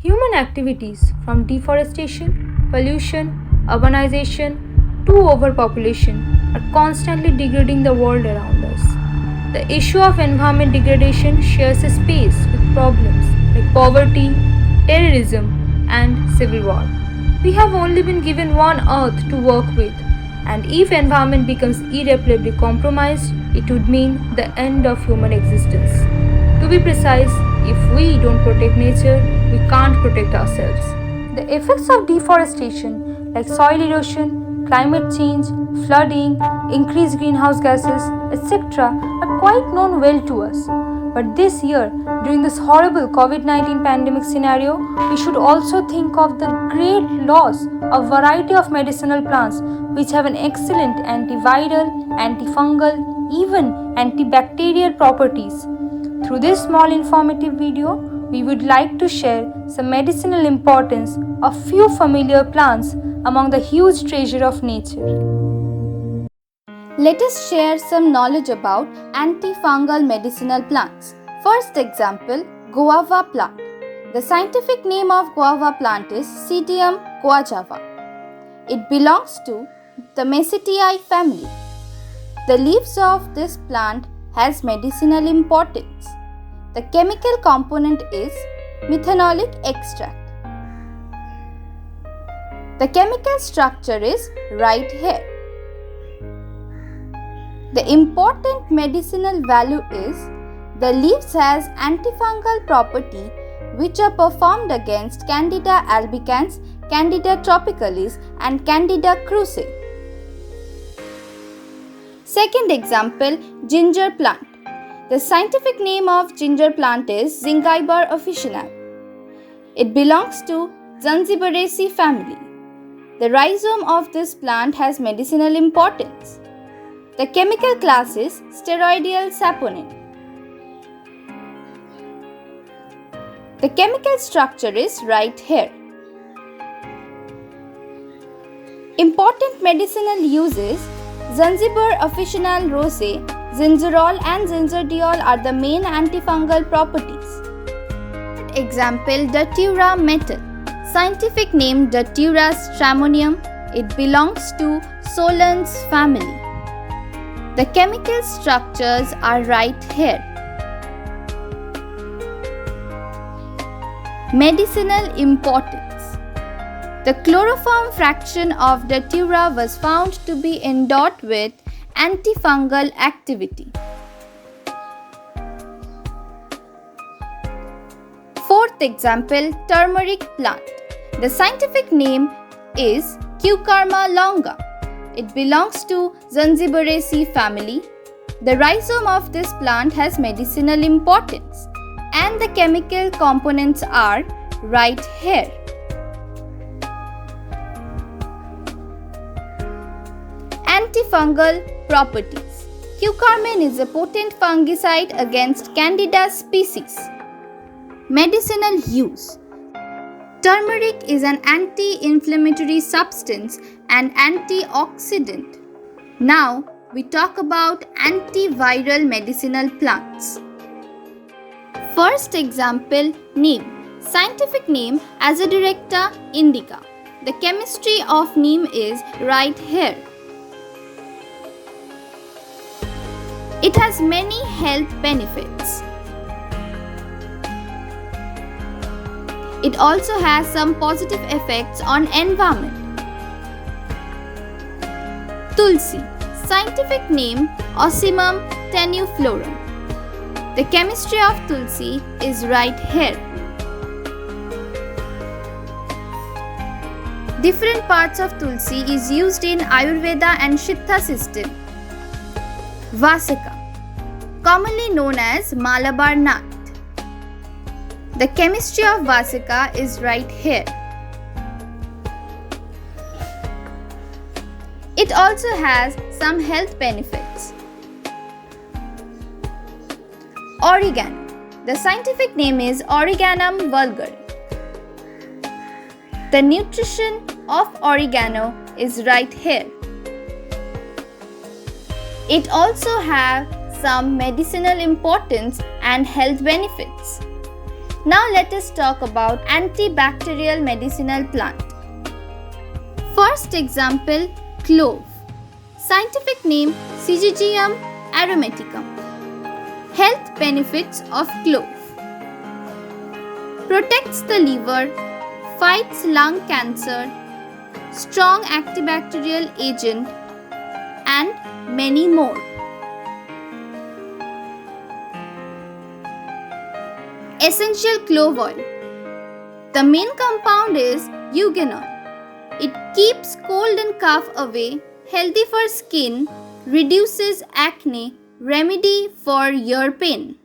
Human activities from deforestation, pollution, urbanization to overpopulation are constantly degrading the world around us. The issue of environment degradation shares a space with problems like poverty, terrorism, and civil war. We have only been given one earth to work with, and if environment becomes irreparably compromised, it would mean the end of human existence. To be precise, if we don't protect nature, we can't protect ourselves. The effects of deforestation, like soil erosion, climate change, flooding, increased greenhouse gases, etc., are quite known well to us. But this year, during this horrible COVID 19 pandemic scenario, we should also think of the great loss of variety of medicinal plants which have an excellent antiviral, antifungal, even antibacterial properties. Through this small informative video, we would like to share some medicinal importance of few familiar plants among the huge treasure of nature. Let us share some knowledge about antifungal medicinal plants. First example, guava plant. The scientific name of guava plant is Psidium guajava. It belongs to the Mesiaceae family. The leaves of this plant has medicinal importance. The chemical component is methanolic extract. The chemical structure is right here. The important medicinal value is the leaves has antifungal property which are performed against Candida albicans, Candida tropicalis and Candida krusei. Second example, ginger plant. The scientific name of ginger plant is Zingiber officinale. It belongs to Zanzibaraceae family. The rhizome of this plant has medicinal importance. The chemical class is steroidal saponin. The chemical structure is right here. Important medicinal uses: Zanzibar officinale rosea, zingerol and zingerdiol are the main antifungal properties. Example, Datura metal. Scientific name Datura stramonium. It belongs to Solans family. The chemical structures are right here. Medicinal importance. The chloroform fraction of Datura was found to be endowed with antifungal activity. Fourth example, turmeric plant. The scientific name is Cucarma longa. It belongs to Zanzibaraceae family. The rhizome of this plant has medicinal importance and the chemical components are right here. Antifungal properties. Cucarmin is a potent fungicide against Candida species. Medicinal use. Turmeric is an anti-inflammatory substance and antioxidant. Now we talk about antiviral medicinal plants. First example, neem. Scientific name Azadirachta indica. The chemistry of neem is right here. It has many health benefits. It also has some positive effects on environment. Tulsi. Scientific name Ocimum tenuiflorum. The chemistry of Tulsi is right here. Different parts of Tulsi is used in Ayurveda and Siddha system. Vasika, commonly known as Malabar nut. The chemistry of Vasika is right here. It also has some health benefits. Oregano. The scientific name is Origanum vulgare. The nutrition of oregano is right here. It also has some medicinal importance and health benefits. Now let us talk about antibacterial medicinal plant. First example, clove. Scientific name Syzygium aromaticum. Health benefits of clove. Protects the liver, fights lung cancer, strong antibacterial agent, and many more. Essential clove oil. The main compound is eugenol. It keeps cold and cough away, healthy for skin, reduces acne, remedy for ear pain.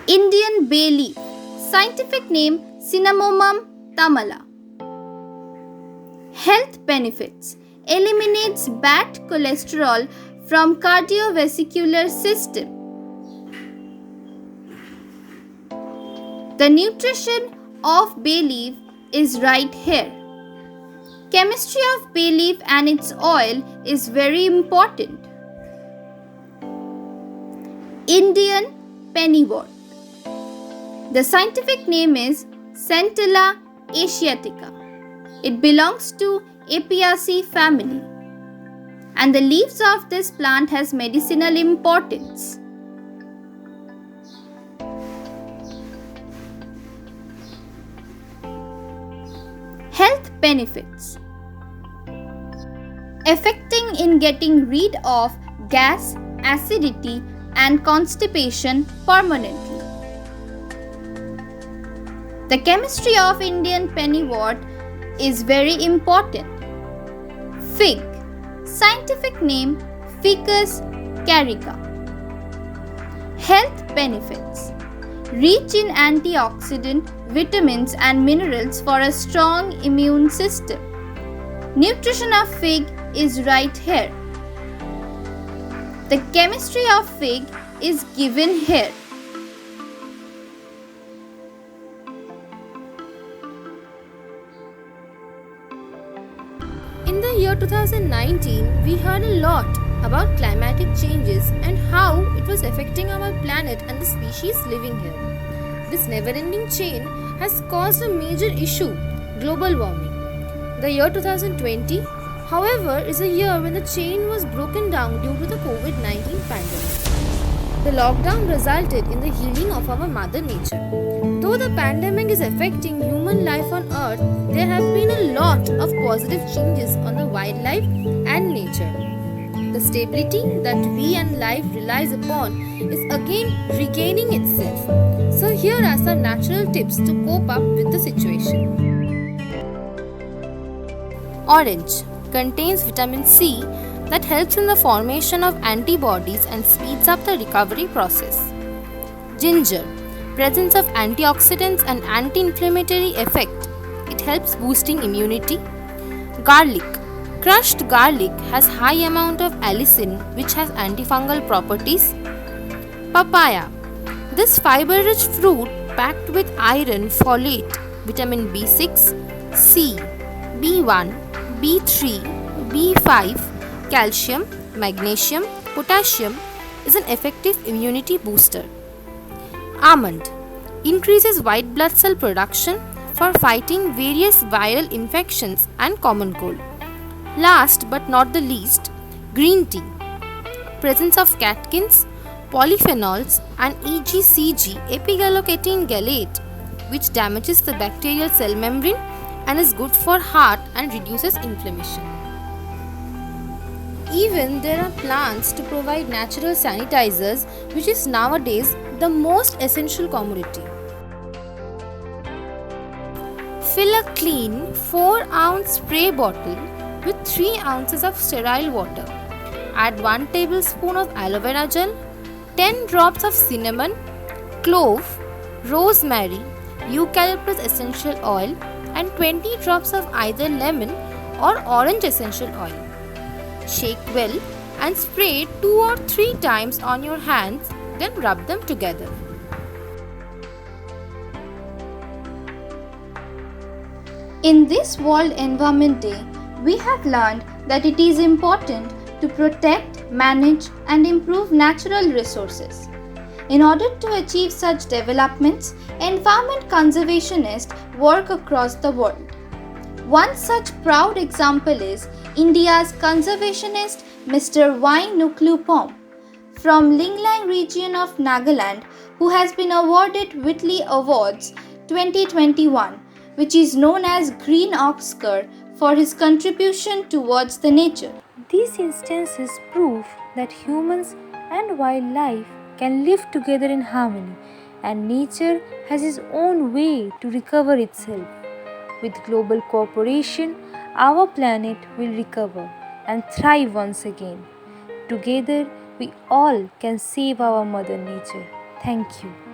Indian bay leaf. Scientific name Cinnamomum tamala. Health benefits. Eliminates bad cholesterol from cardiovascular system. The nutrition of bay leaf is right here. Chemistry of bay leaf and its oil is very important. Indian pennywort. The scientific name is Centella asiatica. It belongs to Apiaceae family, and the leaves of this plant has medicinal importance. Health benefits. Effecting in getting rid of gas, acidity, and constipation permanently. The chemistry of Indian pennywort is very important. Fig. Scientific name Ficus carica. Health benefits. Rich in antioxidant, vitamins and minerals for a strong immune system. Nutrition of fig is right here. The chemistry of fig is given here. In the year 2019, we heard a lot about climatic changes and how it was affecting our planet and the species living here. This never-ending chain has caused a major issue, global warming. The year 2020, however, is a year when the chain was broken down due to the COVID-19 pandemic. The lockdown resulted in the healing of our Mother Nature. Though the pandemic is affecting human life on Earth, there have been a lot of positive changes on the wildlife and nature. The stability that we and life relies upon is again regaining itself. So here are some natural tips to cope up with the situation. Orange contains vitamin C that helps in the formation of antibodies and speeds up the recovery process. Ginger, presence of antioxidants and anti-inflammatory effect. It helps boosting immunity. Garlic. Crushed garlic has high amount of allicin which has antifungal properties. Papaya. This fiber-rich fruit packed with iron, folate, vitamin B6, C, B1, B3, B5, calcium, magnesium, potassium is an effective immunity booster. Almond increases white blood cell production for fighting various viral infections and common cold. Last but not the least, green tea. Presence of catechins, polyphenols and EGCG epigallocatine gallate which damages the bacterial cell membrane and is good for heart and reduces inflammation. Even there are plants to provide natural sanitizers, which is nowadays the most essential commodity. Fill a clean 4-ounce spray bottle with 3 ounces of sterile water. Add 1 tablespoon of aloe vera gel, 10 drops of cinnamon, clove, rosemary, eucalyptus essential oil and 20 drops of either lemon or orange essential oil. Shake well and spray 2 or 3 times on your hands, then rub them together. In this World Environment Day, we have learned that it is important to protect, manage and improve natural resources. In order to achieve such developments, environment conservationists work across the world. One such proud example is India's conservationist Mr. Y. Nucleupom from Linglang region of Nagaland, who has been awarded Whitley Awards 2021, which is known as Green Oscar for his contribution towards the nature. These instances prove that humans and wildlife can live together in harmony, and nature has its own way to recover itself. With global cooperation, our planet will recover and thrive once again. Together, we all can save our Mother Nature. Thank you.